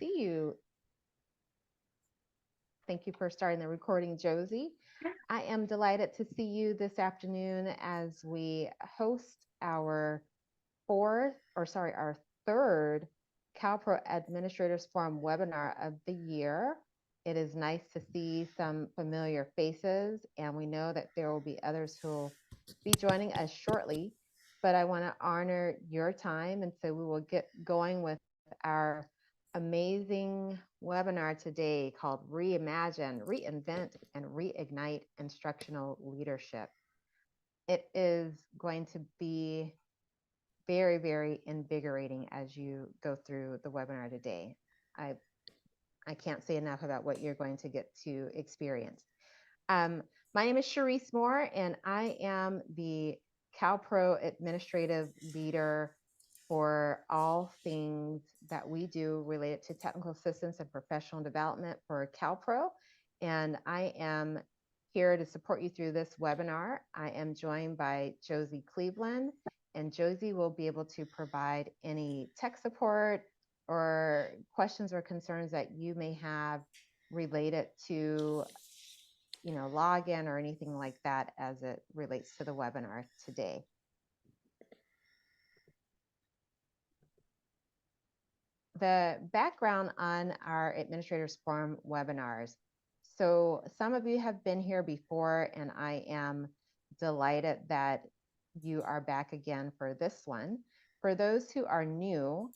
see you. Thank you for starting the recording, Josie. I am delighted to see you this afternoon as we host our third CalPro Administrators Forum webinar of the year. It is nice to see some familiar faces, and we know that there will be others who will be joining us shortly, but I want to honor your time, and so we will get going with our amazing webinar today called Reimagine, Reinvent, and Reignite Instructional Leadership. It is going to be very, very invigorating as you go through the webinar today. I can't say enough about what you're going to get to experience. My name is Sharice Moore, and I am the CalPro Administrative Leader for all things that we do related to technical assistance and professional development for CalPro. And I am here to support you through this webinar. I am joined by Josie Cleveland, and Josie will be able to provide any tech support or questions or concerns that you may have related to, login or anything like that as it relates to the webinar today. The background on our Administrators Forum webinars. So some of you have been here before, and I am delighted that you are back again for this one. For those who are new,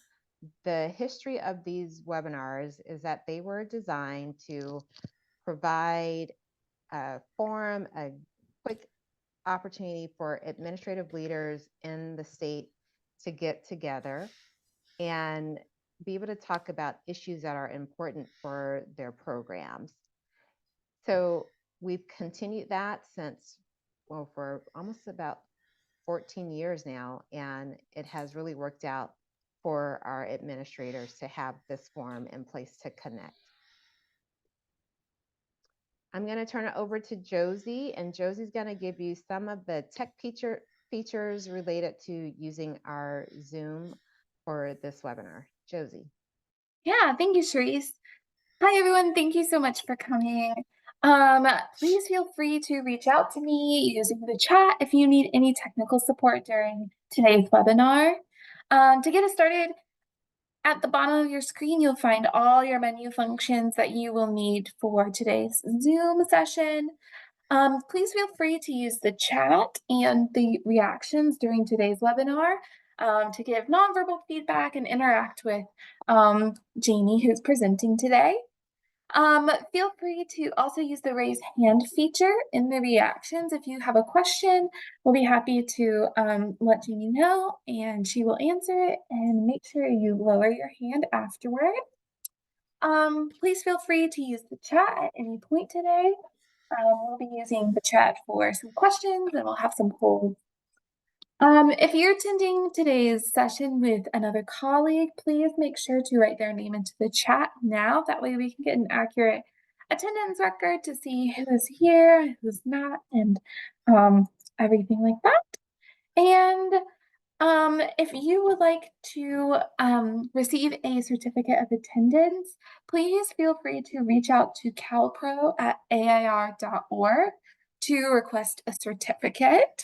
the history of these webinars is that they were designed to provide a forum, a quick opportunity for administrative leaders in the state to get together and be able to talk about issues that are important for their programs. So we've continued that since, well, for almost about 14 years now, and it has really worked out for our administrators to have this forum in place to connect. I'm going to turn it over to Josie, and Josie's going to give you some of the tech features related to using our Zoom for this webinar. Josie. Yeah, thank you, Sharice. Hi, everyone. Thank you so much for coming. Please feel free to reach out to me using the chat if you need any technical support during today's webinar. To get us started, at the bottom of your screen, you'll find all your menu functions that you will need for today's Zoom session. Please feel free to use the chat and the reactions during today's webinar to give nonverbal feedback and interact with Jaemi, who's presenting today. Feel free to also use the raise hand feature in the reactions. If you have a question, we'll be happy to let Jaemi know, and she will answer it, and make sure you lower your hand afterward. Please feel free to use the chat at any point today. We'll be using the chat for some questions, and we'll have some polls. If you're attending today's session with another colleague, please make sure to write their name into the chat now. That way we can get an accurate attendance record to see who's here, who's not, and everything like that. And if you would like to receive a certificate of attendance, please feel free to reach out to calpro@air.org to request a certificate.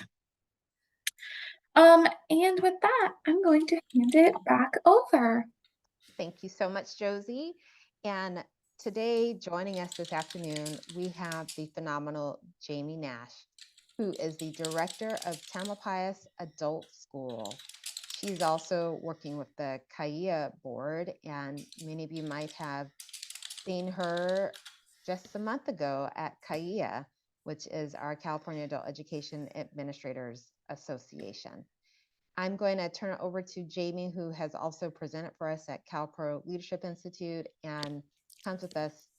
And with that, I'm going to hand it back over. Thank you so much, Josie. And today, joining us this afternoon, we have the phenomenal Jaemi Naish, who is the director of Tamalpais Adult School. She's also working with the CAIA board, and many of you might have seen her just a month ago at CAIA, which is our California Adult Education Administrators Association. I'm going to turn it over to Jaemi, who has also presented for us at CalPro Leadership Institute and comes with us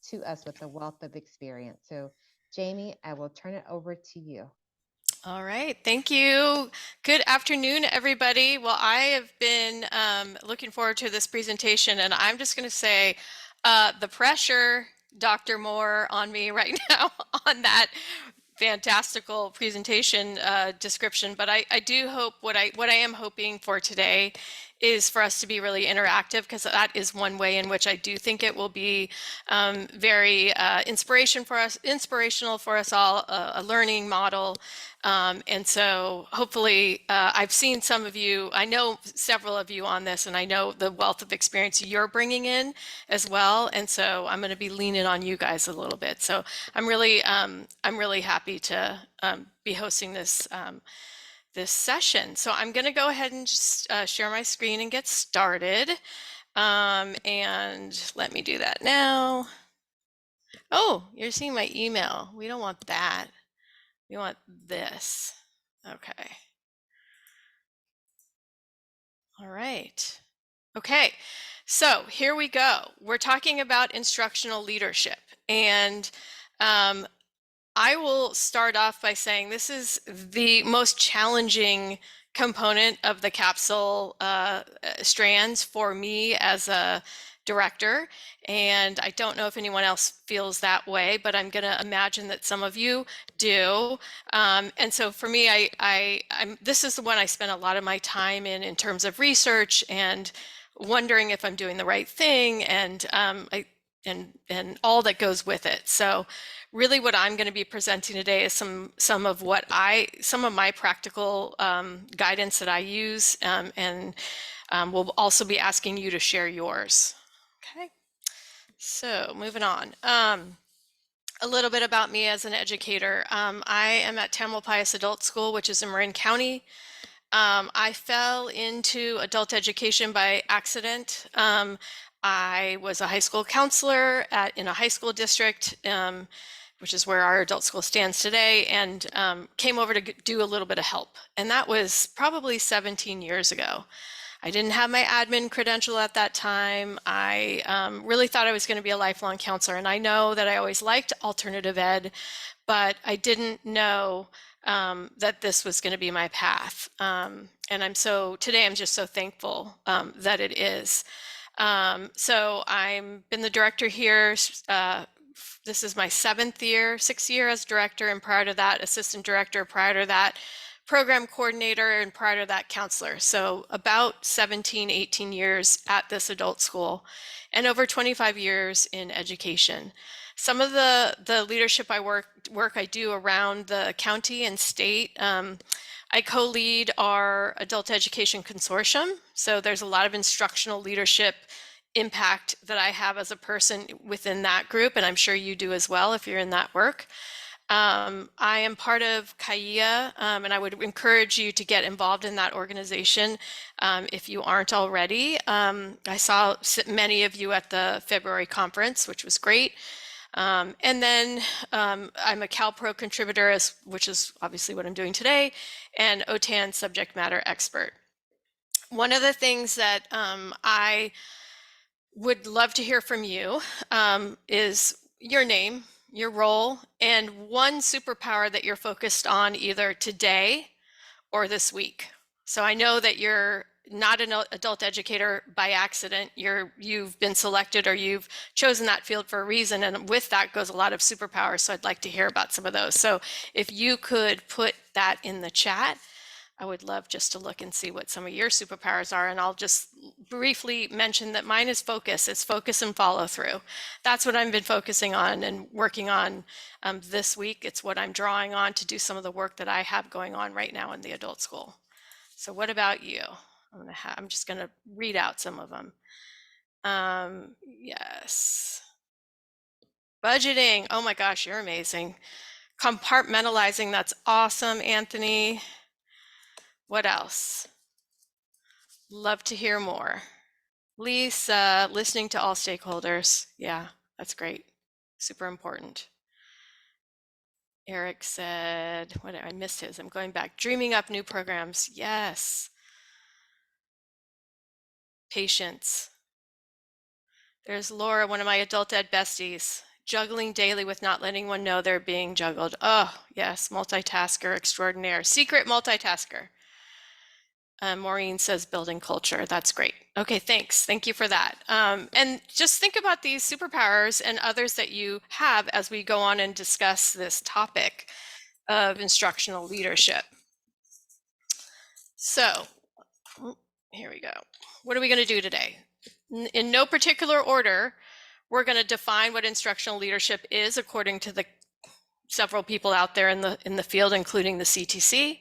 with a wealth of experience. So Jaemi, I will turn it over to you. All right, thank you. Good afternoon, everybody. Well, I have been looking forward to this presentation, and I'm just going to say the pressure, Dr. Moore, on me right now on that fantastical presentation description. But I do hope what I am hoping for today is for us to be really interactive, because that is one way in which I do think it will be very inspirational for us all, a learning model. And so hopefully I've seen some of you, I know several of you on this, and I know the wealth of experience you're bringing in as well. And so I'm going to be leaning on you guys a little bit. So I'm really happy to be hosting this this session. So I'm going to go ahead and just share my screen and get started. And let me do that now. Oh, you're seeing my email. We don't want that. We want this. Okay. All right. Okay. So here we go. We're talking about instructional leadership. And I will start off by saying this is the most challenging component of the capsule strands for me as a director. And I don't know if anyone else feels that way, but I'm going to imagine that some of you do. And so for me, this is the one I spend a lot of my time in terms of research and wondering if I'm doing the right thing, and all that goes with it. So really what I'm going to be presenting today is some of my practical guidance that I use, and we'll also be asking you to share yours. Okay, so moving on. A little bit about me as an educator. I am at Tamalpais Adult School, which is in Marin County. I fell into adult education by accident. I was a high school counselor in a high school district, which is where our adult school stands today, and came over to do a little bit of help. And that was probably 17 years ago. I didn't have my admin credential at that time. I really thought I was going to be a lifelong counselor. And I know that I always liked alternative ed, but I didn't know that this was going to be my path. And today I'm just so thankful that it is. So I've been the director here. This is my sixth year as director, and prior to that, assistant director, prior to that, program coordinator, and prior to that, counselor. So about 17, 18 years at this adult school, and over 25 years in education. Some of the leadership work I do around the county and state. I co-lead our adult education consortium. So there's a lot of instructional leadership impact that I have as a person within that group, and I'm sure you do as well if you're in that work. I am part of CAIA, and I would encourage you to get involved in that organization if you aren't already. I saw many of you at the February conference, which was great. And then I'm a CALPRO contributor, which is obviously what I'm doing today, and OTAN subject matter expert. One of the things that I would love to hear from you is your name, your role, and one superpower that you're focused on either today or this week. So I know that you're not an adult educator by accident. You've been selected, or you've chosen that field for a reason, and with that goes a lot of superpowers. So I'd like to hear about some of those. So if you could put that in the chat, I would love just to look and see what some of your superpowers are. And I'll just briefly mention that mine is focus. It's focus and follow through. That's what I've been focusing on and working on this week. It's what I'm drawing on to do some of the work that I have going on right now in the adult school. So what about you? I'm just going to read out some of them. Yes. Budgeting. Oh my gosh, you're amazing. Compartmentalizing. That's awesome, Anthony. What else? Love to hear more. Lisa, listening to all stakeholders. Yeah, that's great. Super important. Eric said, what I missed his, I'm going back. Dreaming up new programs. Yes. Patience. There's Laura, one of my adult ed besties. Juggling daily with not letting one know they're being juggled. Oh, yes, multitasker extraordinaire. Secret multitasker. Maureen says building culture. That's great. Okay, thanks. Thank you for that. And just think about these superpowers and others that you have as we go on and discuss this topic of instructional leadership. So here we go. what are we going to do today? In no particular order, we're going to define what instructional leadership is according to the several people out there in the field, including the CTC.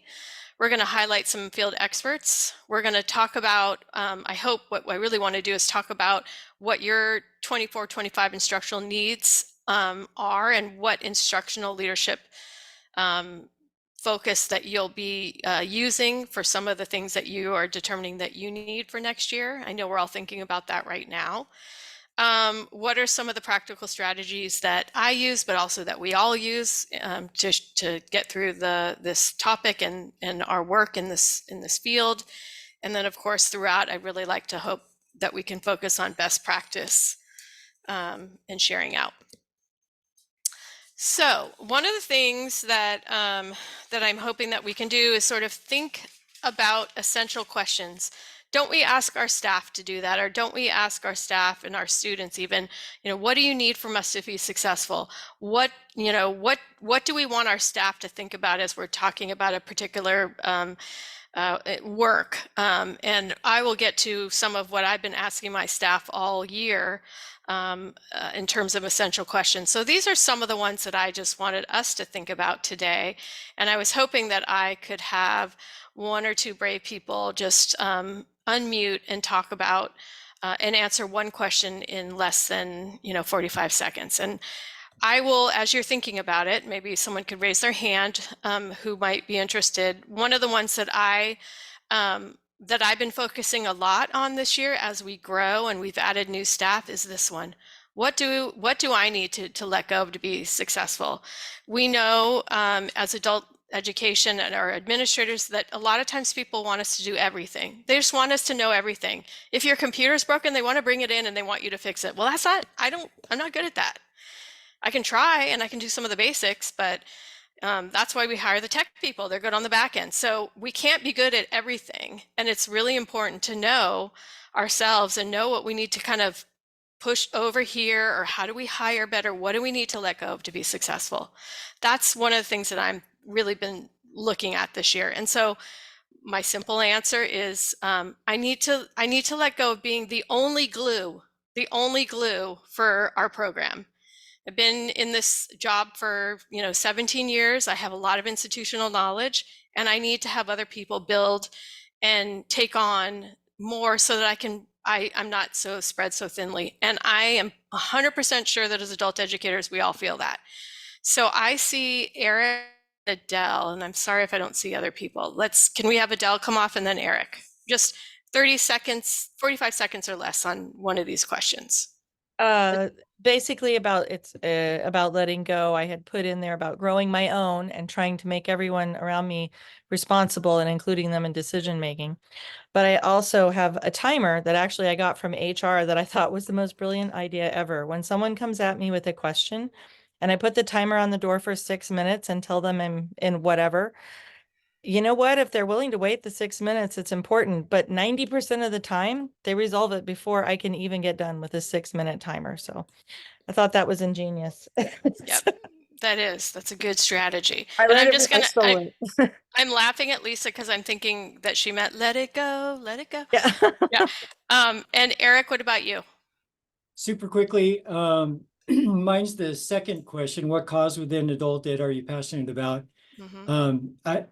We're going to highlight some field experts. We're going to talk about, I hope what I really want to do is talk about what your 24-25 instructional needs are and what instructional leadership focus that you'll be using for some of the things that you are determining that you need for next year. I know we're all thinking about that right now. What are some of the practical strategies that I use, but also that we all use to get through this topic and our work in this field? And then, of course, throughout, I really like to hope that we can focus on best practice and sharing out. So one of the things that that I'm hoping that we can do is sort of think about essential questions. Don't we ask our staff to do that, or don't we ask our staff and our students even, what do you need from us to be successful? What do we want our staff to think about as we're talking about a particular work? And I will get to some of what I've been asking my staff all year in terms of essential questions. So these are some of the ones that I just wanted us to think about today. And I was hoping that I could have one or two brave people just unmute and talk about and answer one question in less than 45 seconds. And I will, as you're thinking about it, maybe someone could raise their hand who might be interested. One of the ones that I've been focusing a lot on this year as we grow and we've added new staff is this one. What do I need to let go of to be successful? We know as adult education and our administrators that a lot of times people want us to do everything. They just want us to know everything. If your computer's broken, they want to bring it in and they want you to fix it. Well, I'm not good at that. I can try and I can do some of the basics, but that's why we hire the tech people. They're good on the back end. So we can't be good at everything. And it's really important to know ourselves and know what we need to kind of push over here, or how do we hire better? What do we need to let go of to be successful? That's one of the things that I'm really been looking at this year. And so my simple answer is I need to let go of being the only glue for our program. I've been in this job for 17 years. I have a lot of institutional knowledge, and I need to have other people build and take on more so that I'm not so spread so thinly. And I am 100% sure that as adult educators, we all feel that. So I see Eric, Adele, and I'm sorry if I don't see other people. Can we have Adele come off and then Eric? Just 30 seconds, 45 seconds or less on one of these questions. Basically about letting go. I had put in there about growing my own and trying to make everyone around me responsible and including them in decision making. But I also have a timer that actually I got from HR that I thought was the most brilliant idea ever. When someone comes at me with a question and I put the timer on the door for 6 minutes and tell them I'm in whatever, you know what? If they're willing to wait the 6 minutes, it's important. But 90% of the time, they resolve it before I can even get done with a 6-minute timer. So I thought that was ingenious. Yep, that's a good strategy. I'm laughing at Lisa because I'm thinking that she meant let it go, let it go. Yeah. Yeah. And Eric, what about you? Super quickly, mine's the second question. What cause within adult ed are you passionate about? Mm-hmm.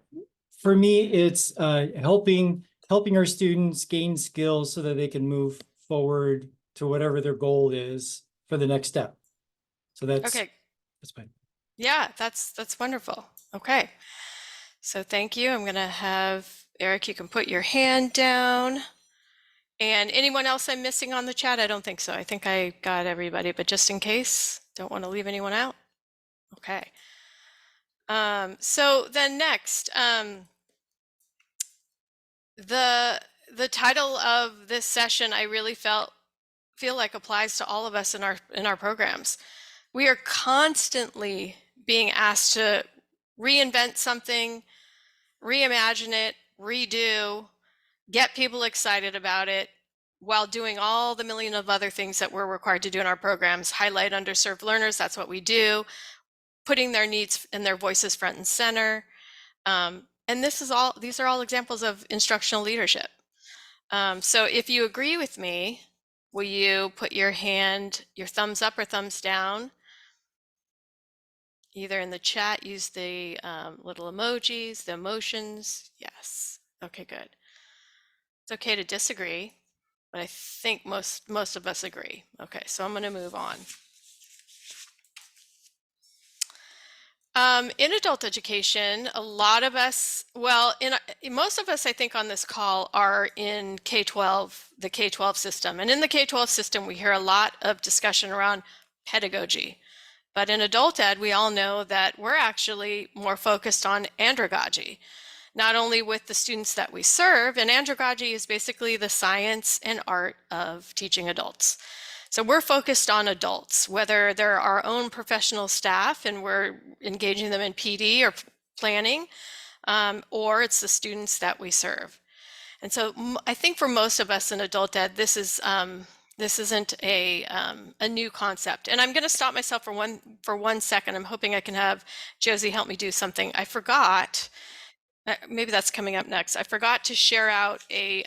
For me, it's helping our students gain skills so that they can move forward to whatever their goal is for the next step. So that's fine. Yeah, that's wonderful. Okay. So thank you. I'm going to have Eric, you can put your hand down. And anyone else I'm missing on the chat? I don't think so. I think I got everybody, but just in case, don't want to leave anyone out. Okay. So then next, the title of this session, I really feel like applies to all of us in our programs. We are constantly being asked to reinvent something, reimagine it, redo, get people excited about it, while doing all the million of other things that we're required to do in our programs. Highlight underserved learners, that's what we do. Putting their needs and their voices front and center. And these are all examples of instructional leadership. So if you agree with me, will you put your hand, your thumbs up or thumbs down? Either in the chat, use the little emojis, the emotions. Yes. Okay, good. It's okay to disagree, but I think most of us agree. Okay, so I'm going to move on. In adult education, a lot of us, well, most of us, I think, on this call are in K-12, the K-12 system. And in the K-12 system, we hear a lot of discussion around pedagogy. But in adult ed, we all know that we're actually more focused on andragogy, not only with the students that we serve, and andragogy is basically the science and art of teaching adults. So we're focused on adults, whether they're our own professional staff and we're engaging them in PD or planning, or it's the students that we serve. And so I think for most of us in adult ed, this isn't a new concept. And I'm going to stop myself for one second. I'm hoping I can have Josie help me do something. I forgot. Maybe that's coming up next. I forgot to share out a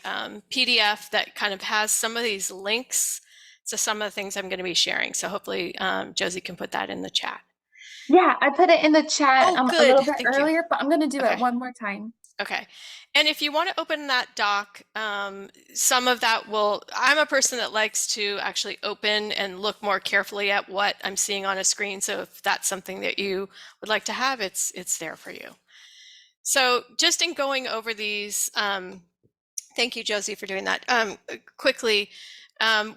PDF that kind of has some of these links to some of the things I'm going to be sharing. So hopefully Josie can put that in the chat. Yeah, I put it in the chat Oh, a good. little bit Thank earlier, you. but I'm going to do Okay. it one more time. Okay. And if you want to open that doc, some of that I'm a person that likes to actually open and look more carefully at what I'm seeing on a screen. So if that's something that you would like to have, it's there for you. So just in going over these, thank you, Josie, for doing that. Quickly,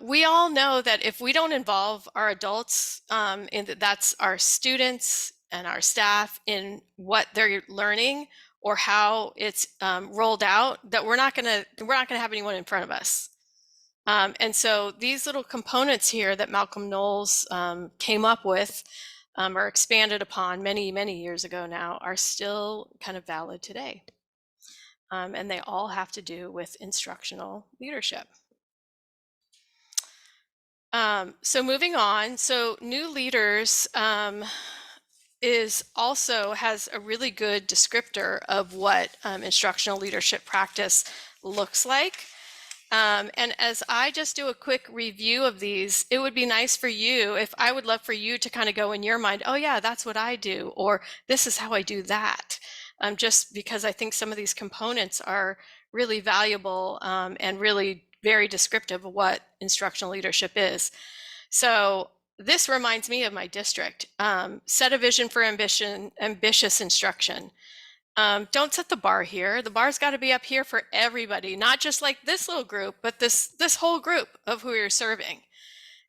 we all know that if we don't involve our adults, that's our students and our staff in what they're learning or how it's rolled out, that we're not gonna have anyone in front of us. And so these little components here that Malcolm Knowles came up with or expanded upon many, many years ago now are still kind of valid today. And they all have to do with instructional leadership. So moving on, so new leaders has a really good descriptor of what instructional leadership practice looks like. And as I just do a quick review of these, it would be nice for you, I would love for you to kind of go in your mind, oh yeah, that's what I do, or this is how I do that. Just because I think some of these components are really valuable and really very descriptive of what instructional leadership is. So this reminds me of my district. Set a vision for ambitious instruction. Don't set the bar here. The bar's got to be up here for everybody, not just like this little group, but this whole group of who you're serving.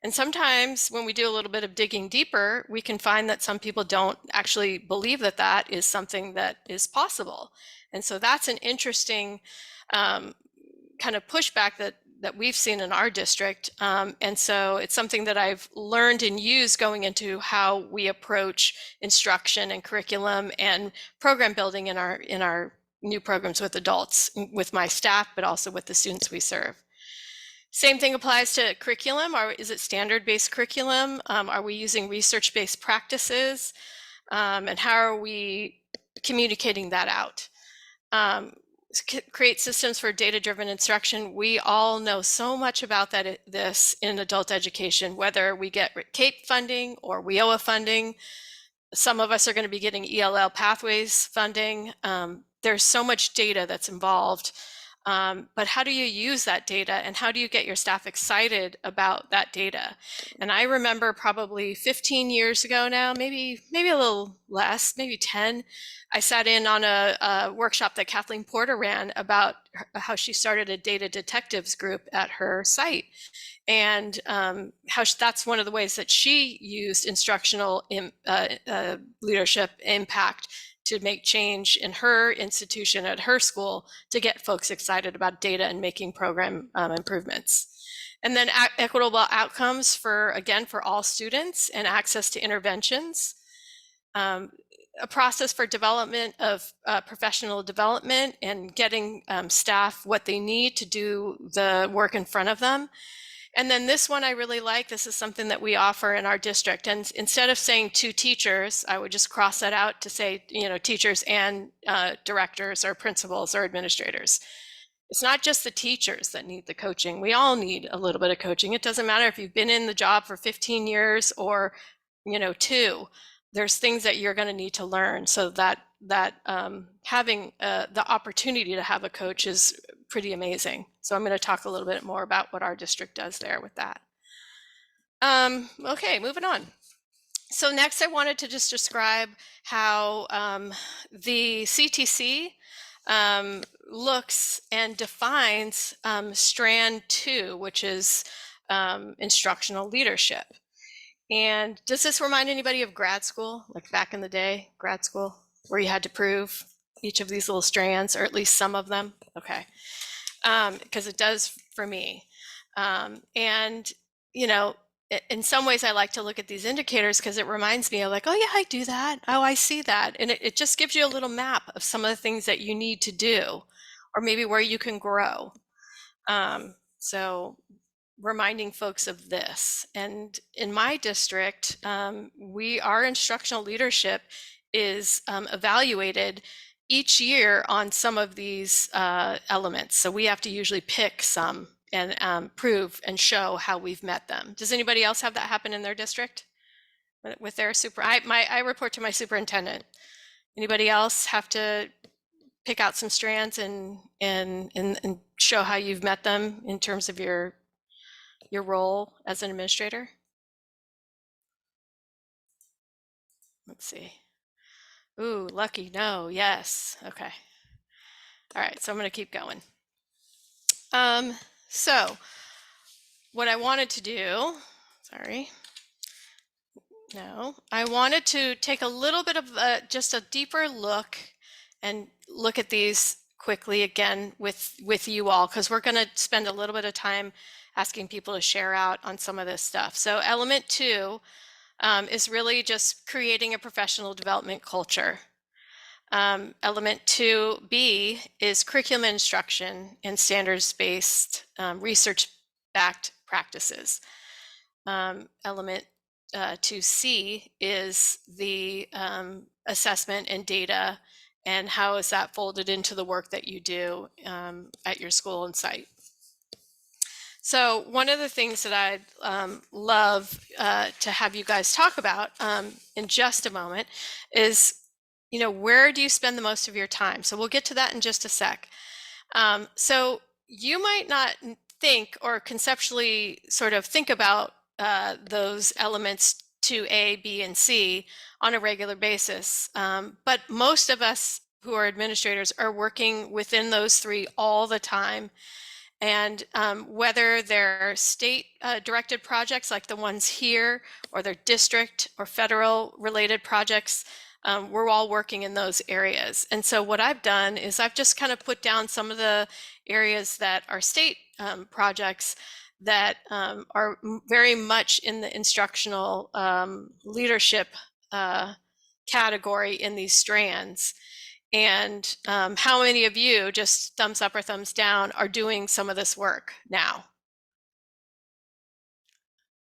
And sometimes when we do a little bit of digging deeper, we can find that some people don't actually believe that that is something that is possible. And so that's an interesting kind of pushback that we've seen in our district. And so it's something that I've learned and used going into how we approach instruction and curriculum and program building in our new programs with adults, with my staff, but also with the students we serve. Same thing applies to curriculum. Is it standard-based curriculum? Are we using research-based practices? And how are we communicating that out? Create systems for data-driven instruction. We all know so much about this in adult education, whether we get CAPE funding or WIOA funding. Some of us are going to be getting ELL pathways funding. There's so much data that's involved. But how do you use that data and how do you get your staff excited about that data? And I remember probably 15 years ago now, maybe a little less, maybe 10, I sat in on a workshop that Kathleen Porter ran about how she started a data detectives group at her site. And how that's one of the ways that she used instructional leadership impact to make change in her institution at her school to get folks excited about data and making program improvements. And then equitable outcomes for all students and access to interventions. A process for development of professional development and getting staff what they need to do the work in front of them. And then this one I really like. This is something that we offer in our district. And instead of saying 2 teachers, I would just cross that out to say, teachers and directors or principals or administrators. It's not just the teachers that need the coaching. We all need a little bit of coaching. It doesn't matter if you've been in the job for 15 years or, 2. There's things that you're going to need to learn. So that having the opportunity to have a coach is pretty amazing. So I'm going to talk a little bit more about what our district does there with that. Okay, moving on. So next I wanted to just describe how the CTC looks and defines strand 2, which is instructional leadership. And does this remind anybody of grad school, like back in the day, grad school, where you had to prove each of these little strands, or at least some of them? Okay, because it does for me. And, in some ways I like to look at these indicators because it reminds me of like, oh yeah, I do that. Oh, I see that. And it just gives you a little map of some of the things that you need to do, or maybe where you can grow. So reminding folks of this. And in my district, our instructional leadership is evaluated each year on some of these elements. So we have to usually pick some and prove and show how we've met them. Does anybody else have that happen in their district with their I report to my superintendent. Anybody else have to pick out some strands and show how you've met them in terms of your role as an administrator? Let's see. Ooh, lucky, no, yes, okay. All right, so I'm gonna keep going. So what I wanted to do, I wanted to take a little bit of just a deeper look and look at these quickly again with you all, because we're going to spend a little bit of time asking people to share out on some of this stuff. So element 2 is really just creating a professional development culture. Element 2B is curriculum instruction and standards-based research-backed practices. Element 2C is the assessment and data, and how is that folded into the work that you do at your school and site. So one of the things that I'd love to have you guys talk about in just a moment is, where do you spend the most of your time? So we'll get to that in just a sec. So you might not think or conceptually sort of think about those elements 2A, B, and C on a regular basis. But most of us who are administrators are working within those 3 all the time. And whether they're state directed projects like the ones here, or they're district or federal related projects, we're all working in those areas. And so what I've done is I've just kind of put down some of the areas that are state projects that are very much in the instructional leadership category in these strands. And how many of you, just thumbs up or thumbs down, are doing some of this work now?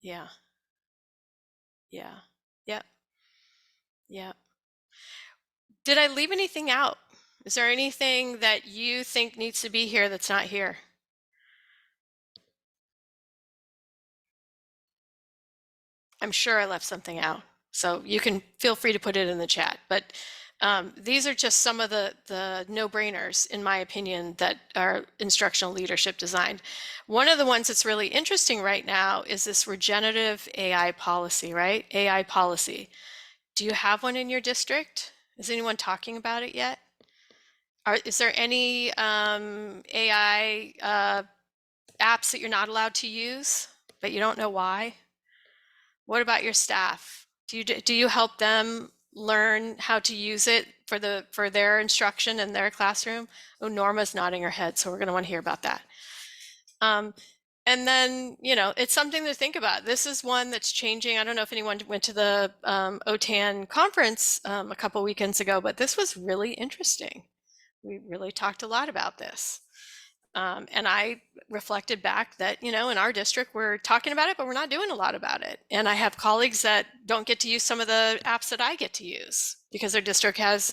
Yeah. Yeah. Yep. Yeah. Did I leave anything out? Is there anything that you think needs to be here that's not here? I'm sure I left something out, so you can feel free to put it in the chat. But these are just some of the no-brainers, in my opinion, that are instructional leadership designed. One of the ones that's really interesting right now is this regenerative AI policy, right? AI policy. Do you have one in your district? Is anyone talking about it yet? Is there any AI apps that you're not allowed to use, but you don't know why? What about your staff? Do you help them learn how to use it for their instruction in their classroom? Oh, Norma's nodding her head, so we're going to want to hear about that. And then, it's something to think about. This is one that's changing. I don't know if anyone went to the OTAN conference a couple weekends ago, but this was really interesting. We really talked a lot about this. And I reflected back that, in our district, we're talking about it, but we're not doing a lot about it. And I have colleagues that don't get to use some of the apps that I get to use because their district has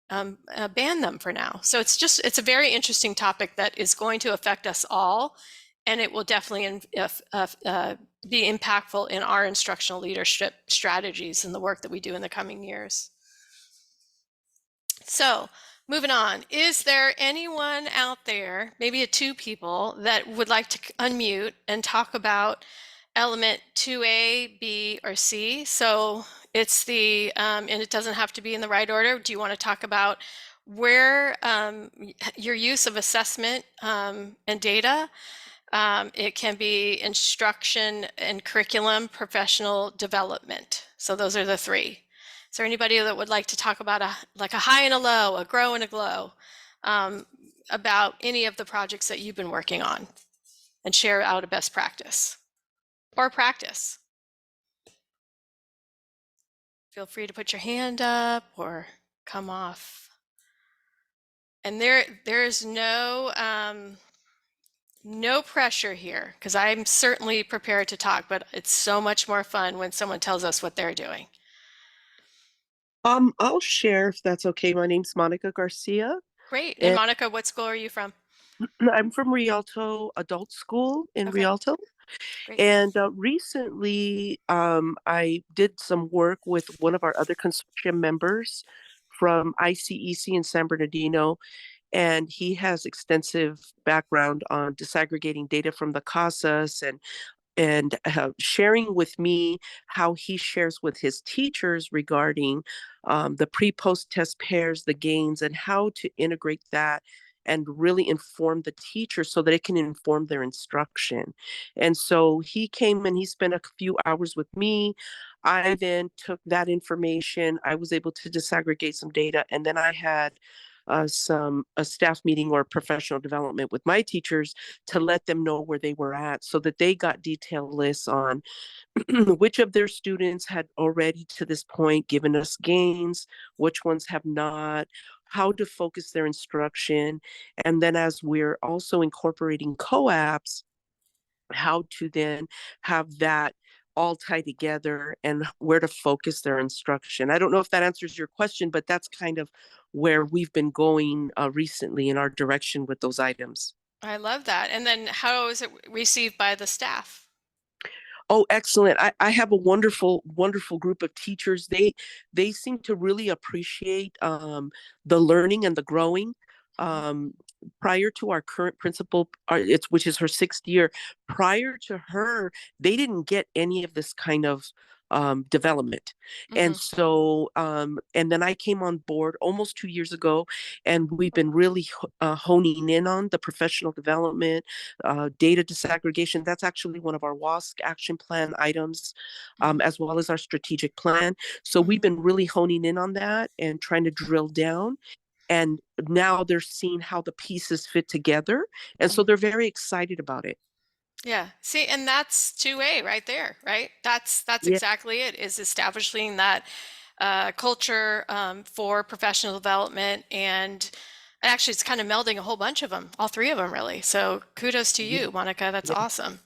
ban them for now. So it's a very interesting topic that is going to affect us all, and it will definitely be impactful in our instructional leadership strategies and the work that we do in the coming years. So moving on, is there anyone out there, maybe two people, that would like to unmute and talk about element 2A, B, or C? So it's the, and it doesn't have to be in the right order. Do you want to talk about where your use of assessment and data? It can be instruction and curriculum, professional development. So those are the three. Is there anybody that would like to talk about a high and a low, a grow and a glow, about any of the projects that you've been working on, and share out a best practice or practice? Feel free to put your hand up or come off. And there's no pressure here, because I'm certainly prepared to talk, but it's so much more fun when someone tells us what they're doing. I'll share if that's okay. My name's Monica Garcia. Great. And Monica, what school are you from? I'm from Rialto Adult School in Rialto. Great. And recently, I did some work with one of our other consortium members from ICEC in San Bernardino, and he has extensive background on disaggregating data from the CASAS and sharing with me how he shares with his teachers regarding the pre-post test pairs, the gains, and how to integrate that and really inform the teacher so that it can inform their instruction. And so he came and he spent a few hours with me. I then took that information. I was able to disaggregate some data, and then I had a staff meeting or professional development with my teachers to let them know where they were at, so that they got detailed lists on which of their students had already to this point given us gains, which ones have not, how to focus their instruction. And then as we're also incorporating co-ops, how to then have that all tie together and where to focus their instruction. I don't know if that answers your question, but that's kind of where we've been going recently in our direction with those items. I love that. And then how is it received by the staff? Oh, excellent. I have a wonderful group of teachers. They seem to really appreciate the learning and the growing. Prior to our current principal, which is her 6th year, prior to her, they didn't get any of this kind of development. And so, and then I came on board almost 2 years ago, and we've been really honing in on the professional development, data disaggregation. That's actually one of our WASC action plan items, as well as our strategic plan. So we've been really honing in on that and trying to drill down. And now they're seeing how the pieces fit together. And so they're very excited about it. Yeah. See, and that's 2A right there, right? That's Yeah. exactly it, is establishing that culture for professional development. And actually, it's kind of melding a whole bunch of them, all three of them, really. So kudos to you, Monica. That's awesome.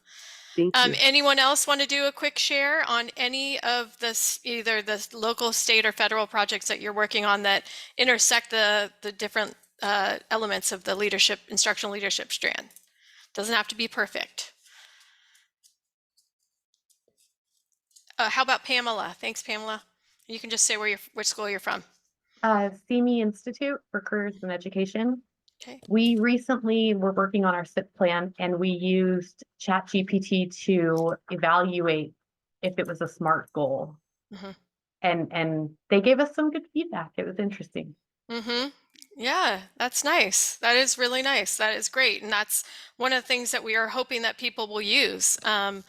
Thank you. Anyone else want to do a quick share on any of this, either the local, state, or federal projects that you're working on that intersect the different elements of the instructional leadership strand? Doesn't have to be perfect. How about Pamela? Thanks, Pamela. You can just say which school you're from. CME Institute for Careers in Education. Okay. We recently were working on our SIP plan, and we used ChatGPT to evaluate if it was a SMART goal. And they gave us some good feedback. It was interesting. Yeah, that's nice. That is really nice. That is great. And that's one of the things that we are hoping that people will use. And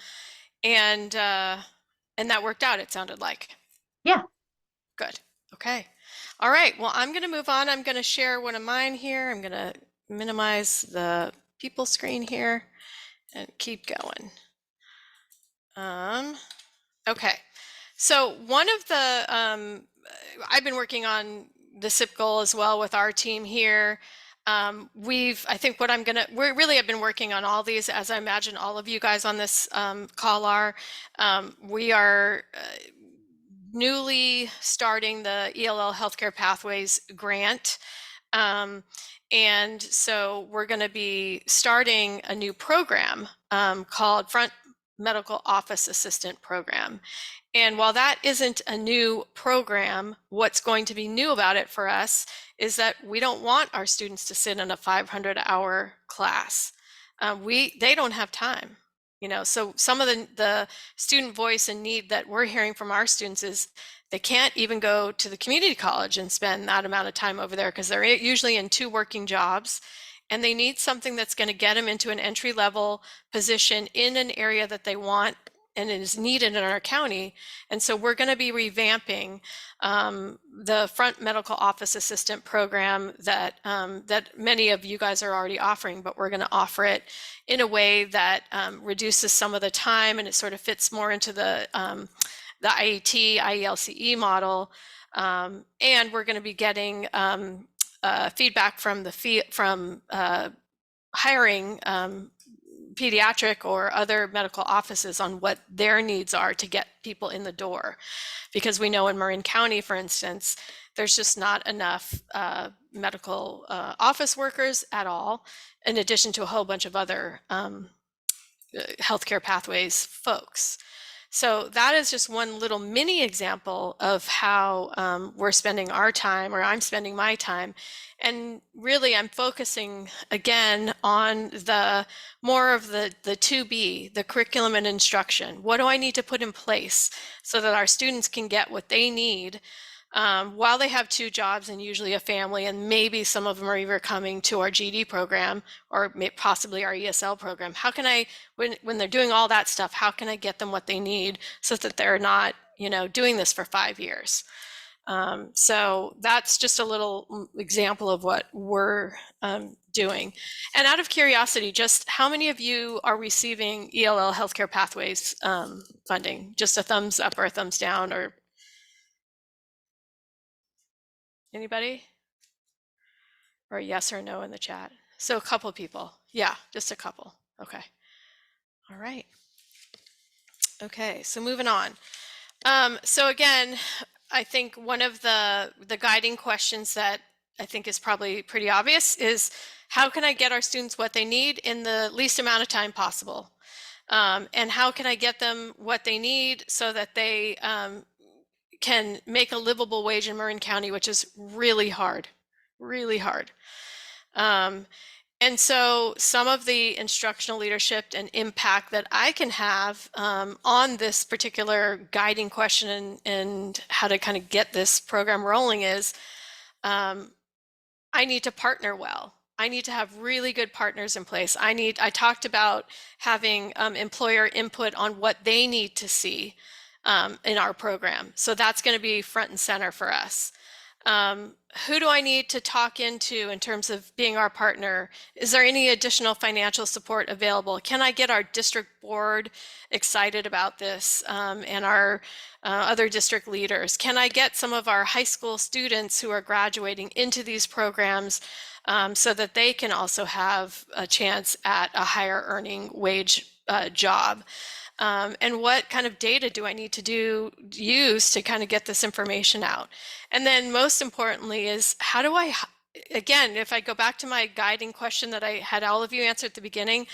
that worked out, it sounded like. Yeah. Good. Okay. All right. Well, I'm going to move on. I'm going to share one of mine here. I'm going to minimize the people screen here and keep going. Okay. So one of the, I've been working on the SIP goal as well with our team here. We really have been working on all these, as I imagine all of you guys on this call are. We are newly starting the ELL Healthcare Pathways grant. And so we're going to be starting a new program called Front Medical Office Assistant Program. And while that isn't a new program, what's going to be new about it for us is that we don't want our students to sit in a 500-hour class. They don't have time. You know, so some of the student voice and need that we're hearing from our students is they can't even go to the community college and spend that amount of time over there because they're usually in 2 working jobs, and they need something that's going to get them into an entry-level position in an area that they want and is needed in our county. And so we're going to be revamping the Front Medical Office Assistant Program that that many of you guys are already offering, but we're going to offer it in a way that reduces some of the time, and it sort of fits more into the IET, IELCE model. And we're going to be getting feedback from hiring pediatric or other medical offices on what their needs are to get people in the door. Because we know in Marin County, for instance, there's just not enough medical office workers at all, in addition to a whole bunch of other healthcare pathways folks. So that is just one little mini example of how we're spending our time, or I'm spending my time. And really, I'm focusing again on the more of the 2B, the curriculum and instruction. What do I need to put in place so that our students can get what they need while they have 2 jobs and usually a family, and maybe some of them are even coming to our GD program or possibly our ESL program? How can I, when they're doing all that stuff, how can I get them what they need so that they're not, you know, doing this for 5 years? So that's just a little example of what we're doing. And out of curiosity, just how many of you are receiving ELL Healthcare Pathways funding? Just a thumbs up or a thumbs down, or anybody? Or a yes or no in the chat? So a couple of people. Yeah, just a couple. Okay. All right. Okay, so moving on. So again, I think one of the guiding questions that I think is probably pretty obvious is, how can I get our students what they need in the least amount of time possible? And how can I get them what they need so that they can make a livable wage in Marin County, which is really hard, really hard. And so some of the instructional leadership and impact that I can have on this particular guiding question and how to kind of get this program rolling is, I need to partner well. I need to have really good partners in place. I talked about having employer input on what they need to see in our program. So that's going to be front and center for us. Who do I need to talk into in terms of being our partner? Is there any additional financial support available? Can I get our district board excited about this and our other district leaders? Can I get some of our high school students who are graduating into these programs so that they can also have a chance at a higher earning wage job? And what kind of data do I need to use to kind of get this information out? And then most importantly is, how do I, again, if I go back to my guiding question that I had all of you answer at the beginning,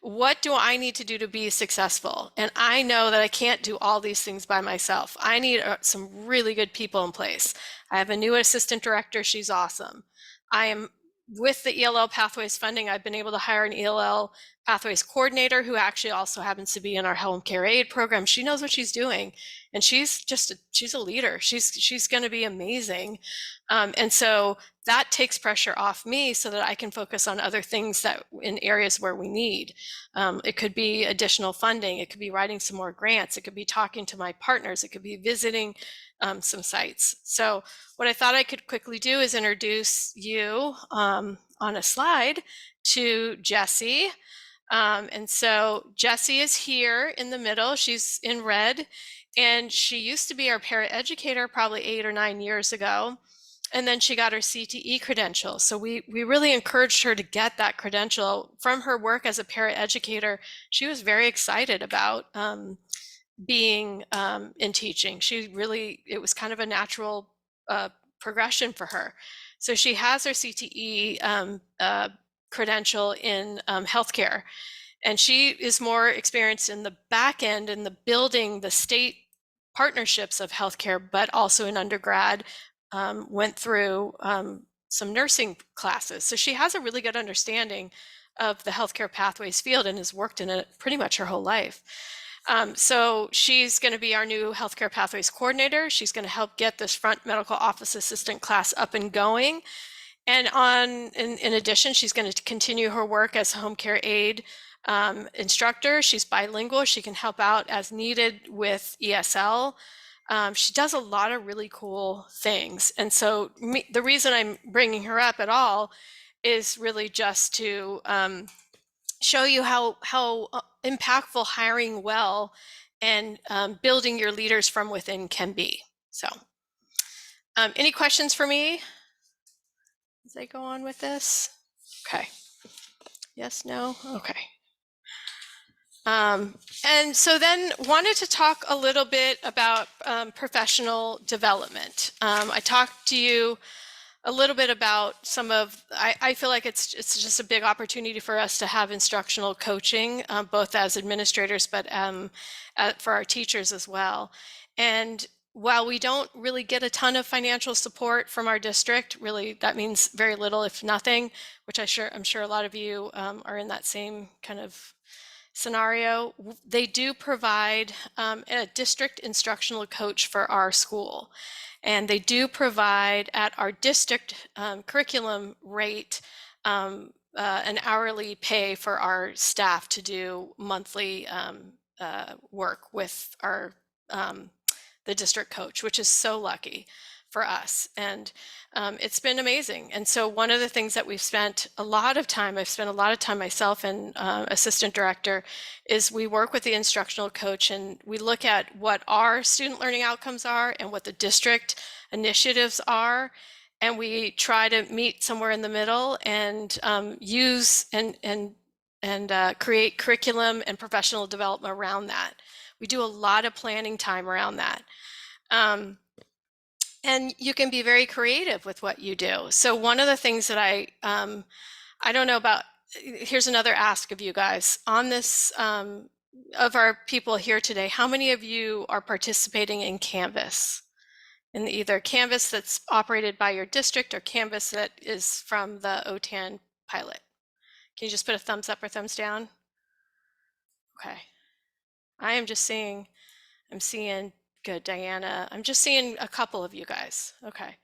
what do I need to do to be successful? And I know that I can't do all these things by myself. I need some really good people in place. I have a new assistant director. She's awesome. I am, with the ELL Pathways funding, I've been able to hire an ELL Pathways coordinator who actually also happens to be in our home care aid program. She knows what she's doing, and she's a leader. She's going to be amazing. And so that takes pressure off me so that I can focus on other things that in areas where we need. It could be additional funding. It could be writing some more grants. It could be talking to my partners. It could be visiting some sites. So what I thought I could quickly do is introduce you on a slide to Jessie. And so Jessie is here in the middle. She's in red, and she used to be our paraeducator probably 8 or 9 years ago. And then she got her CTE credential. So we really encouraged her to get that credential from her work as a paraeducator. She was very excited about being in teaching. It was kind of a natural progression for her. So she has her CTE credential in healthcare, and she is more experienced in the back end and the building the state partnerships of healthcare, but also in undergrad went through some nursing classes. So she has a really good understanding of the healthcare pathways field and has worked in it pretty much her whole life. So she's going to be our new healthcare pathways coordinator. She's going to help get this front medical office assistant class up and going. And in addition, she's going to continue her work as a home care aide instructor. She's bilingual. She can help out as needed with ESL. She does a lot of really cool things. And so the reason I'm bringing her up at all is really just to show you how impactful hiring well and building your leaders from within can be. So any questions for me as I go on with this? Okay. Yes, no? Okay. And so then wanted to talk a little bit about professional development. I talked to you a little bit about some of, I feel like it's just a big opportunity for us to have instructional coaching, both as administrators, but for our teachers as well. And while we don't really get a ton of financial support from our district, really that means very little, if nothing, which I'm sure a lot of you are in that same kind of scenario. They do provide a district instructional coach for our school. And they do provide at our district curriculum rate an hourly pay for our staff to do monthly work with our the district coach, which is so lucky for us. And it's been amazing. And so one of the things that I've spent a lot of time myself and assistant director, is we work with the instructional coach and we look at what our student learning outcomes are and what the district initiatives are. And we try to meet somewhere in the middle and use and create curriculum and professional development around that. We do a lot of planning time around that. And you can be very creative with what you do. So one of the things that I don't know about, here's another ask of you guys on this, of our people here today, how many of you are participating in Canvas? In either Canvas that's operated by your district or Canvas that is from the OTAN pilot? Can you just put a thumbs up or thumbs down? Okay. I'm seeing, good, Diana. I'm just seeing a couple of you guys. Okay.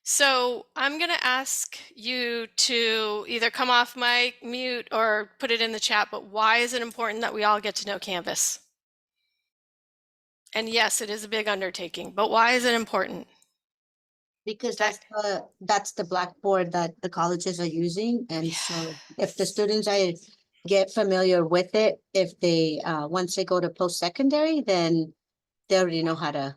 So I'm going to ask you to either come off mic, mute, or put it in the chat, but why is it important that we all get to know Canvas? And yes, it is a big undertaking, but why is it important? Because that's the blackboard that the colleges are using. And so if the students get familiar with it, if they once they go to post-secondary, then they already know how to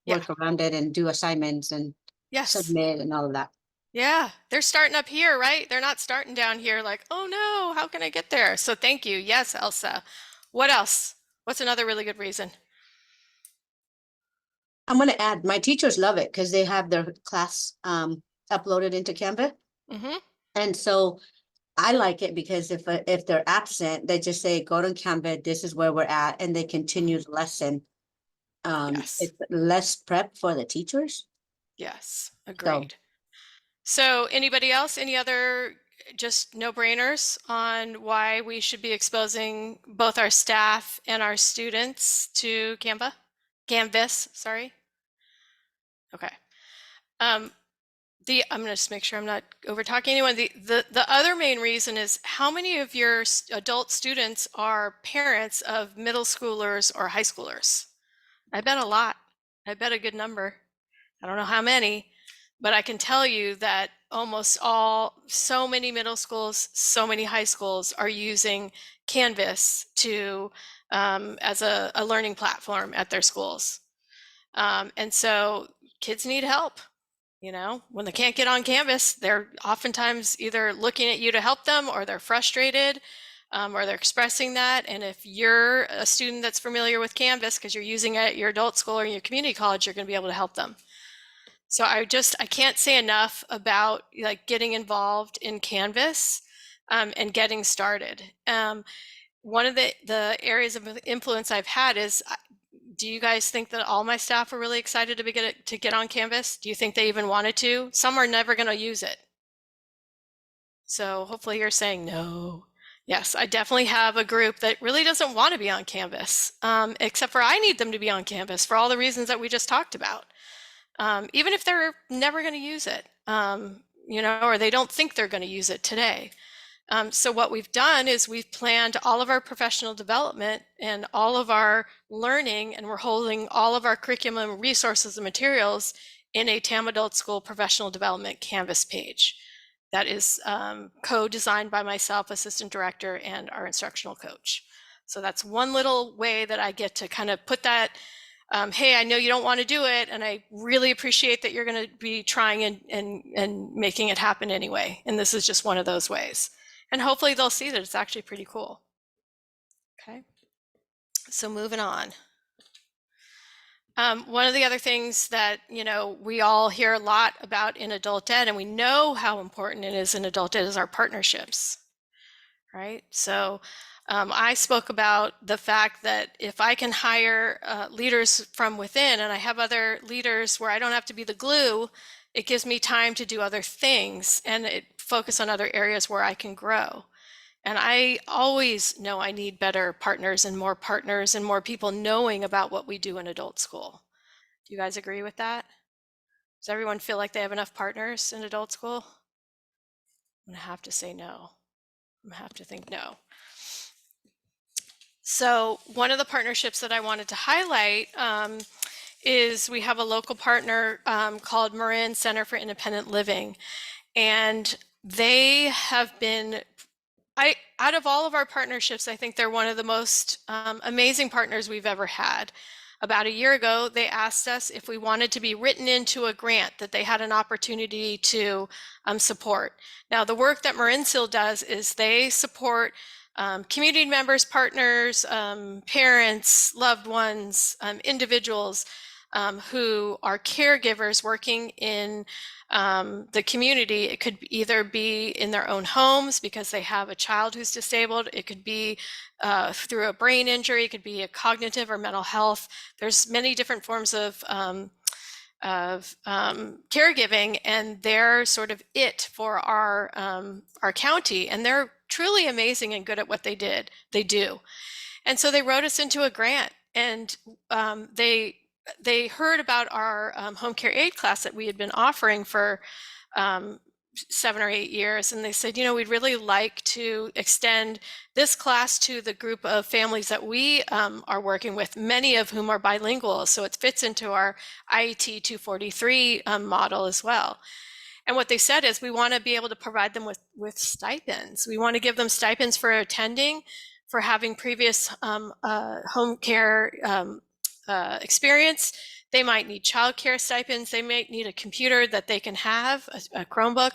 work around it and do assignments and submit and all of that. Yeah, they're starting up here, right? They're not starting down here like, oh no, how can I get there? So thank you. Yes, Elsa. What else? What's another really good reason? I'm going to add, my teachers love it because they have their class uploaded into Canva. Mm-hmm. And so I like it because if they're absent, they just say, go to Canva, this is where we're at, and they continue the lesson. It's less prep for the teachers. Yes, agreed. So anybody else, any other just no-brainers on why we should be exposing both our staff and our students to Canvas, sorry. Okay. I'm going to just make sure I'm not over talking anyone. The other main reason is how many of your adult students are parents of middle schoolers or high schoolers? I bet a lot. I bet a good number. I don't know how many, but I can tell you that so many middle schools, so many high schools are using Canvas as a learning platform at their schools. And so kids need help. You know, when they can't get on Canvas, they're oftentimes either looking at you to help them or they're frustrated. or they're expressing that. And if you're a student that's familiar with Canvas because you're using it at your adult school or your community college, you're going to be able to help them. So I can't say enough about like getting involved in Canvas and getting started. One of the areas of influence I've had is, do you guys think that all my staff are really excited to get on Canvas? Do you think they even wanted to? Some are never going to use it. So hopefully you're saying no. Yes, I definitely have a group that really doesn't want to be on Canvas, except for I need them to be on Canvas for all the reasons that we just talked about. Even if they're never going to use it, you know, or they don't think they're going to use it today. So what we've done is we've planned all of our professional development and all of our learning, and we're holding all of our curriculum, resources, and materials in a TAM Adult School Professional Development Canvas page. That is co-designed by myself, assistant director, and our instructional coach. So that's one little way that I get to kind of put that, hey, I know you don't want to do it, and I really appreciate that you're going to be trying and making it happen anyway. And this is just one of those ways. And hopefully they'll see that it's actually pretty cool. Okay, so moving on. One of the other things that, you know, we all hear a lot about in adult ed, and we know how important it is in adult ed, is our partnerships, right? So I spoke about the fact that if I can hire leaders from within, and I have other leaders where I don't have to be the glue, it gives me time to do other things and focus on other areas where I can grow. And I always know I need better partners and more people knowing about what we do in adult school. Do you guys agree with that? Does everyone feel like they have enough partners in adult school? I'm gonna have to say no. I'm gonna have to think no. So one of the partnerships that I wanted to highlight is we have a local partner called Marin Center for Independent Living. And they have been, out of all of our partnerships, I think they're one of the most amazing partners we've ever had. About a year ago, they asked us if we wanted to be written into a grant that they had an opportunity to support. Now, the work that Marinsil does is they support community members, partners, parents, loved ones, individuals who are caregivers working in the community. It could either be in their own homes because they have a child who's disabled. It could be through a brain injury. It could be a cognitive or mental health. There's many different forms of caregiving, and they're sort of it for our county. And they're truly amazing and good at what they do. And so they wrote us into a grant, and they heard about our home care aid class that we had been offering for 7 or 8 years. And they said, you know, we'd really like to extend this class to the group of families that we are working with, many of whom are bilingual. So it fits into our IET 243 model as well. And what they said is, we want to be able to provide them with stipends. We want to give them stipends for attending, for having previous home care experience. They might need childcare stipends. They might need a computer that they can have, a Chromebook.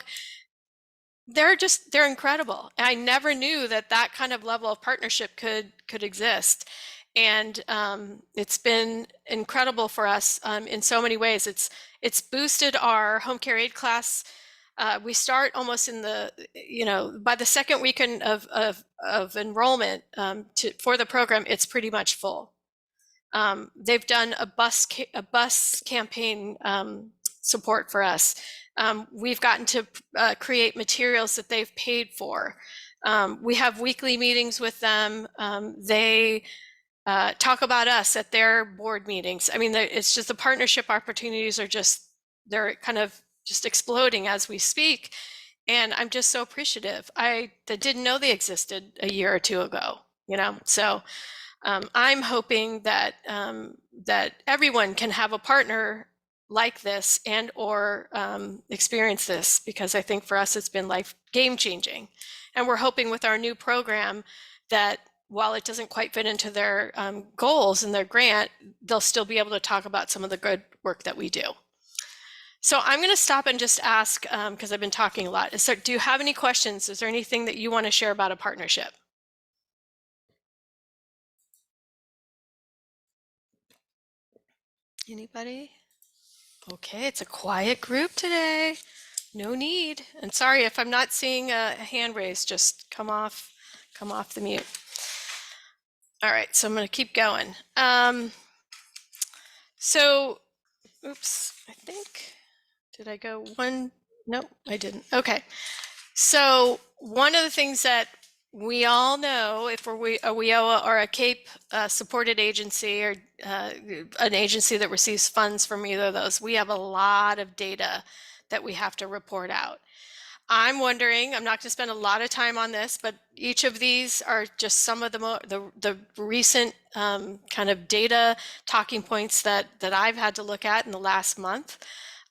They're incredible. I never knew that kind of level of partnership could exist. And it's been incredible for us in so many ways. It's boosted our home care aid class. We start almost in the, you know, by the second weekend of enrollment for the program, it's pretty much full. They've done a bus campaign support for us. We've gotten to create materials that they've paid for. We have weekly meetings with them. They talk about us at their board meetings. I mean, it's just the partnership opportunities are they're kind of just exploding as we speak. And I'm just so appreciative. I didn't know they existed a year or two ago, you know? So I'm hoping that that everyone can have a partner like this and or experience this, because I think for us it's been game changing. And we're hoping with our new program that while it doesn't quite fit into their goals and their grant, they'll still be able to talk about some of the good work that we do. So I'm going to stop and just ask, because I've been talking a lot. So do you have any questions? Is there anything that you want to share about a partnership? Anybody? Okay, it's a quiet group today. No need. And sorry if I'm not seeing a hand raised, just come off the mute. All right, so I'm going to keep going. So, oops, I think, did I go one? No, I didn't. Okay. So one of the things that we all know, if we're a WIOA or a CAPE supported agency, or an agency that receives funds from either of those, we have a lot of data that we have to report out. I'm wondering, I'm not going to spend a lot of time on this, but each of these are just some of the recent kind of data talking points that I've had to look at in the last month.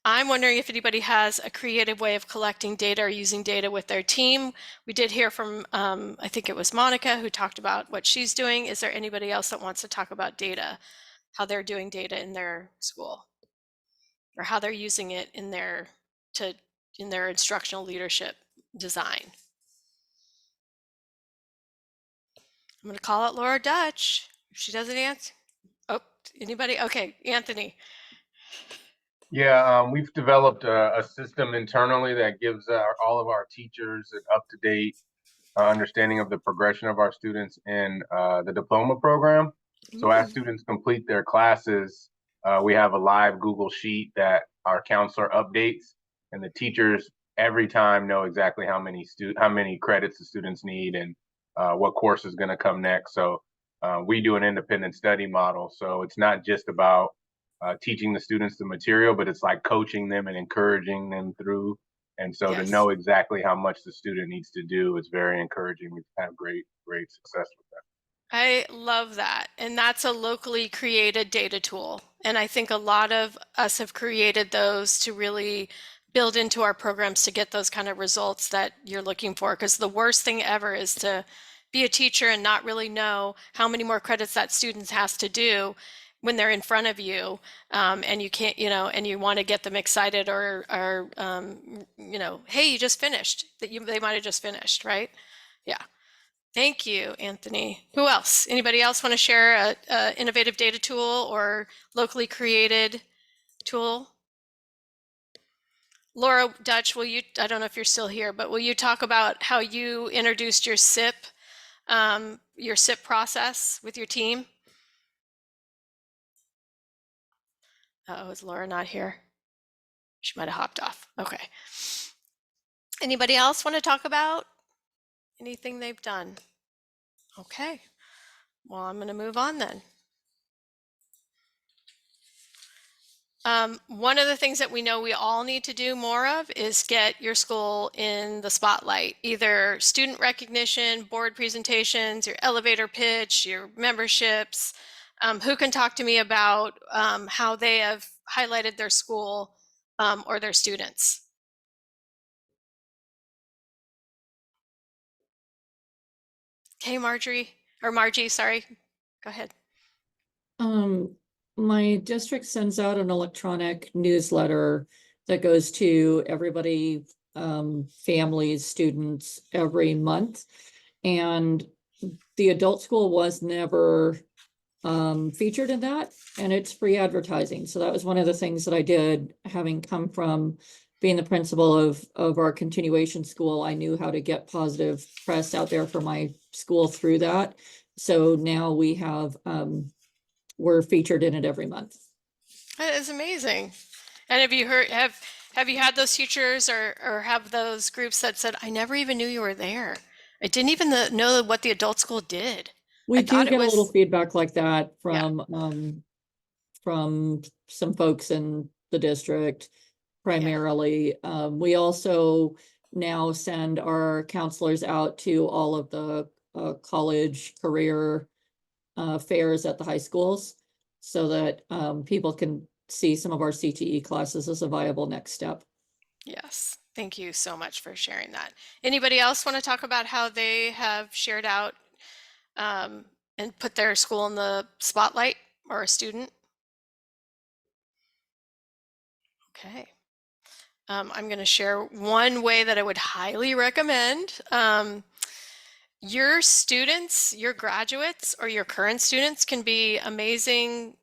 I'm wondering if anybody has a creative way of collecting data or using data with their team. We did hear from, I think it was Monica, who talked about what she's doing. Is there anybody else that wants to talk about data, how they're doing data in their school, or how they're using it in their instructional leadership design? I'm going to call out Laura Dutch. If she doesn't answer. Oh, anybody? Okay, Anthony. Yeah, we've developed a system internally that gives all of our teachers an up-to-date understanding of the progression of our students in the diploma program. So as students complete their classes, we have a live Google Sheet that our counselor updates, and the teachers every time know exactly how many credits the students need and what course is going to come next. So we do an independent study model. So it's not just about teaching the students the material, but it's like coaching them and encouraging them through. And so to know exactly how much the student needs to do is very encouraging. We've had great success with that. I love that. And that's a locally created data tool. And I think a lot of us have created those to really build into our programs to get those kind of results that you're looking for. Because the worst thing ever is to be a teacher and not really know how many more credits that student has to do when they're in front of you, and you can't, and you want to get them excited, or hey, you just finished. They might have just finished, right? Yeah. Thank you, Anthony. Who else? Anybody else want to share a innovative data tool or locally created tool? Laura Dutch, will you? I don't know if you're still here, but will you talk about how you introduced your SIP process with your team? Oh, is Laura not here? She might have hopped off. Okay. Anybody else want to talk about anything they've done? Okay. Well, I'm going to move on then. One of the things that we know we all need to do more of is get your school in the spotlight, either student recognition, board presentations, your elevator pitch, your memberships. Who can talk to me about how they have highlighted their school or their students? Okay, Margie, sorry. Go ahead. My district sends out an electronic newsletter that goes to everybody, families, students every month. And the adult school was never featured in that, and it's free advertising. So that was one of the things that I did, having come from being the principal of our continuation school. I knew how to get positive press out there for my school through that. So now we have, we're featured in it every month. That is amazing. And have you heard, have you had those teachers or have those groups that said, I never even knew you were there. I didn't even know what the adult school did. We do get a little feedback like that from some folks in the district primarily. We also now send our counselors out to all of the college career fairs at the high schools, so that people can see some of our CTE classes as a viable next step. Yes, thank you so much for sharing that. Anybody else want to talk about how they have shared out and put their school in the spotlight, or a student? Okay. I'm going to share one way that I would highly recommend. Your students, your graduates, or your current students can be amazing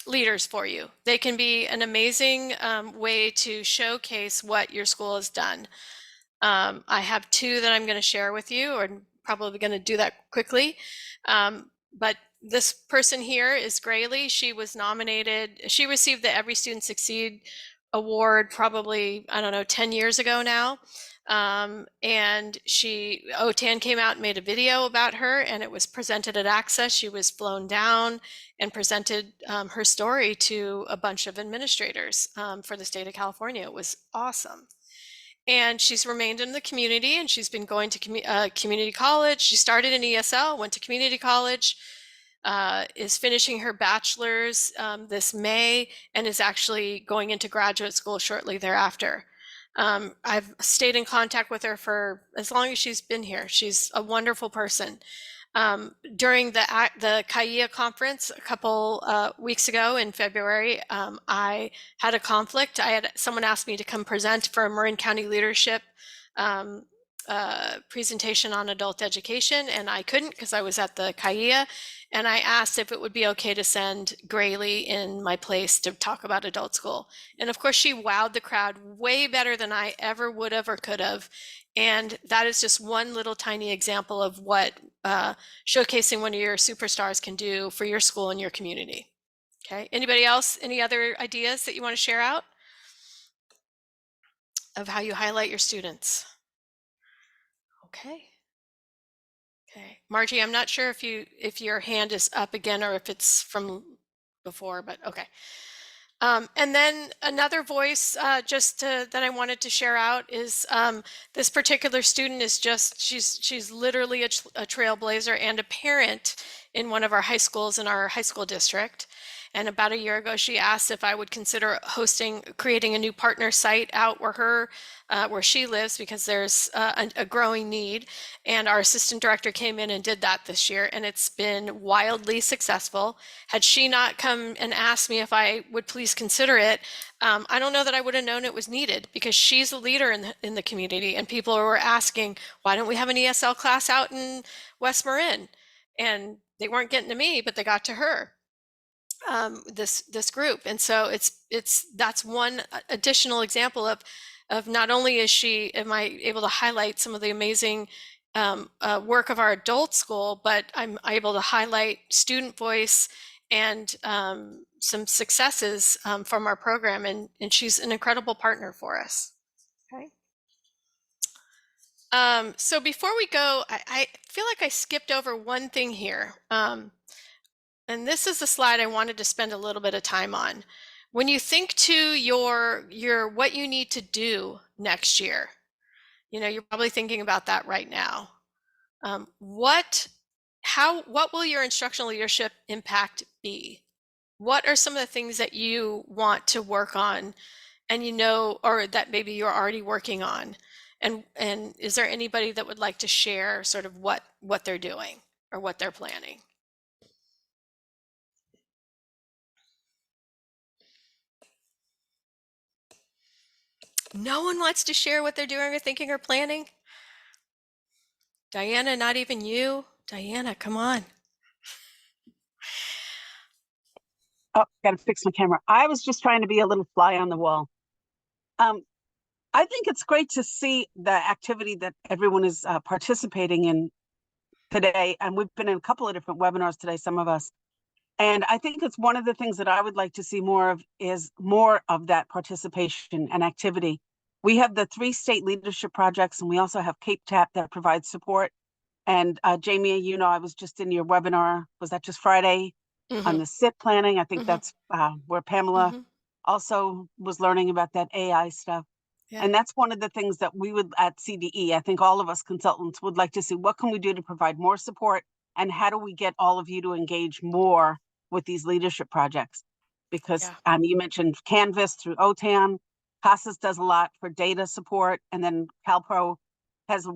leaders for you. They can be an amazing way to showcase what your school has done. I have two that I'm going to share with you, or probably going to do that quickly. But this person here is Graylee. She was nominated. She received the Every Student Succeed award probably, I don't know, 10 years ago now. And OTAN came out and made a video about her, and it was presented at Access. She was flown down and presented her story to a bunch of administrators for the state of California. It was awesome. And she's remained in the community, and she's been going to community college. She started in ESL, went to community college, is finishing her bachelor's this May, and is actually going into graduate school shortly thereafter. I've stayed in contact with her for as long as she's been here. She's a wonderful person. During the CAIA conference a couple weeks ago in February, I had a conflict. Someone asked me to come present for a Marin County leadership presentation on adult education, and I couldn't because I was at the CAIA, and I asked if it would be okay to send Graylee in my place to talk about adult school. And of course, she wowed the crowd way better than I ever would have or could have. And that is just one little tiny example of what showcasing one of your superstars can do for your school and your community. Okay, anybody else, any other ideas that you want to share out of how you highlight your students? Okay. Okay, Margie, I'm not sure if your hand is up again or if it's from before, but okay. And then another voice that I wanted to share out is this particular student is she's literally a trailblazer and a parent in one of our high schools in our high school district. And about a year ago, she asked if I would consider creating a new partner site out where she lives, because there's a growing need. And our assistant director came in and did that this year, and it's been wildly successful. Had she not come and asked me if I would please consider it, I don't know that I would have known it was needed, because she's a leader in the community, and people were asking, why don't we have an ESL class out in West Marin? And they weren't getting to me, but they got to her. This group, and so that's one additional example of not only am I able to highlight some of the amazing work of our adult school, but I'm able to highlight student voice and some successes from our program, and she's an incredible partner for us. Okay. So before we go, I feel like I skipped over one thing here. And this is the slide I wanted to spend a little bit of time on. When you think to your what you need to do next year, you're probably thinking about that right now. What will your instructional leadership impact be? What are some of the things that you want to work on, and or that maybe you're already working on? And is there anybody that would like to share sort of what they're doing or what they're planning? No one wants to share what they're doing or thinking or planning? Diana, not even you? Diana, come on. Oh, gotta fix my camera. I was just trying to be a little fly on the wall. I think it's great to see the activity that everyone is participating in today. And we've been in a couple of different webinars today, some of us. And I think it's one of the things that I would like to see more of is more of that participation and activity. We have the 3 state leadership projects, and we also have Cape Tap that provides support. And Jaemi, I was just in your webinar. Was that just Friday? On the SIP planning? I think that's where Pamela also was learning about that AI stuff. Yeah. And that's one of the things that we would at CDE, I think all of us consultants would like to see, what can we do to provide more support, and how do we get all of you to engage more with these leadership projects? Because you mentioned Canvas through OTAN, CASAS does a lot for data support, and then CALPRO has a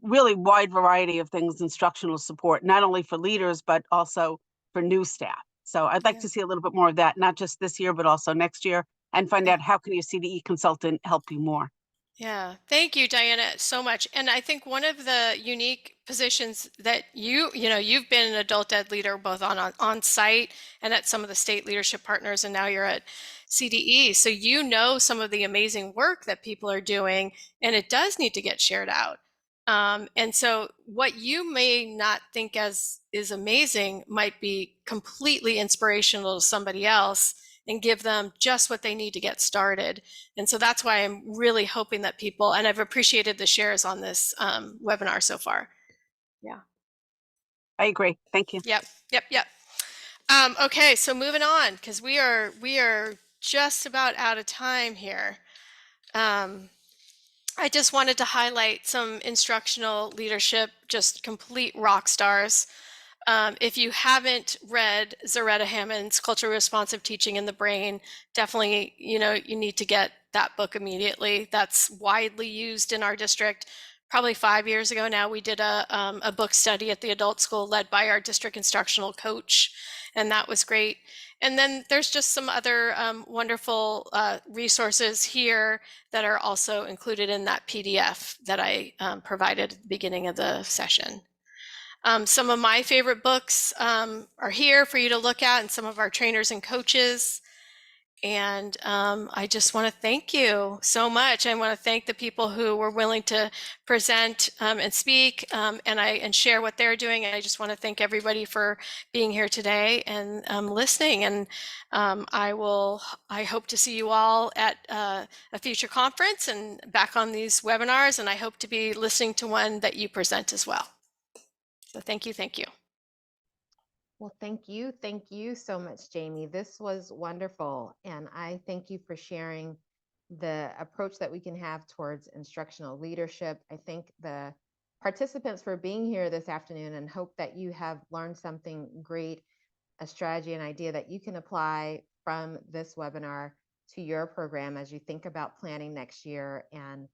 really wide variety of things, instructional support, not only for leaders, but also for new staff. So I'd like to see a little bit more of that, not just this year, but also next year, and find out how can your CDE consultant help you more. Yeah, thank you, Diana, so much. And I think one of the unique positions that you've been an adult ed leader both on site and at some of the state leadership partners, and now you're at CDE. So you know some of the amazing work that people are doing, and it does need to get shared out. And so what you may not think as is amazing might be completely inspirational to somebody else and give them just what they need to get started. And so that's why I'm really hoping that people, and I've appreciated the shares on this webinar so far. Yeah. I agree. Thank you. Yep. Okay, so moving on, because we are just about out of time here. I just wanted to highlight some instructional leadership, just complete rock stars. If you haven't read Zaretta Hammond's Culturally Responsive Teaching in the Brain, definitely, you need to get that book immediately. That's widely used in our district. Probably 5 years ago now, we did a book study at the adult school led by our district instructional coach, and that was great. And then there's just some other wonderful resources here that are also included in that PDF that I provided at the beginning of the session. Some of my favorite books are here for you to look at, and some of our trainers and coaches. And I just want to thank you so much. I want to thank the people who were willing to present and speak and share what they're doing. And I just want to thank everybody for being here today and listening. And I hope to see you all at a future conference and back on these webinars. And I hope to be listening to one that you present as well. So thank you. Well, thank you. Thank you so much, Jaemi. This was wonderful. And I thank you for sharing the approach that we can have towards instructional leadership. I thank the participants for being here this afternoon and hope that you have learned something great, a strategy and idea that you can apply from this webinar to your program as you think about planning next year and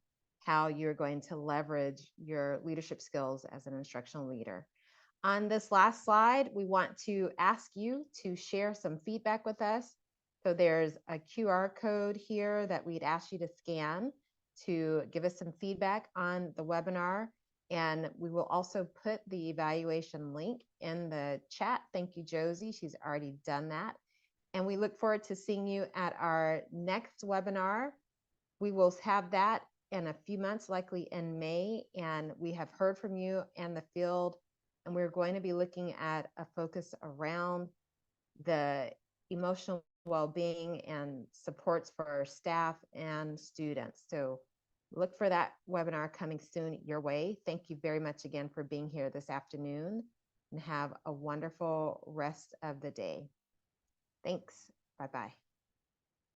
how you're going to leverage your leadership skills as an instructional leader. On this last slide, we want to ask you to share some feedback with us. So there's a QR code here that we'd ask you to scan to give us some feedback on the webinar. And we will also put the evaluation link in the chat. Thank you, Josie. She's already done that. And we look forward to seeing you at our next webinar. We will have that in a few months, likely in May. And we have heard from you and the field. And we're going to be looking at a focus around the emotional well-being and supports for our staff and students. So look for that webinar coming soon your way. Thank you very much again for being here this afternoon, and have a wonderful rest of the day. Thanks. Bye-bye.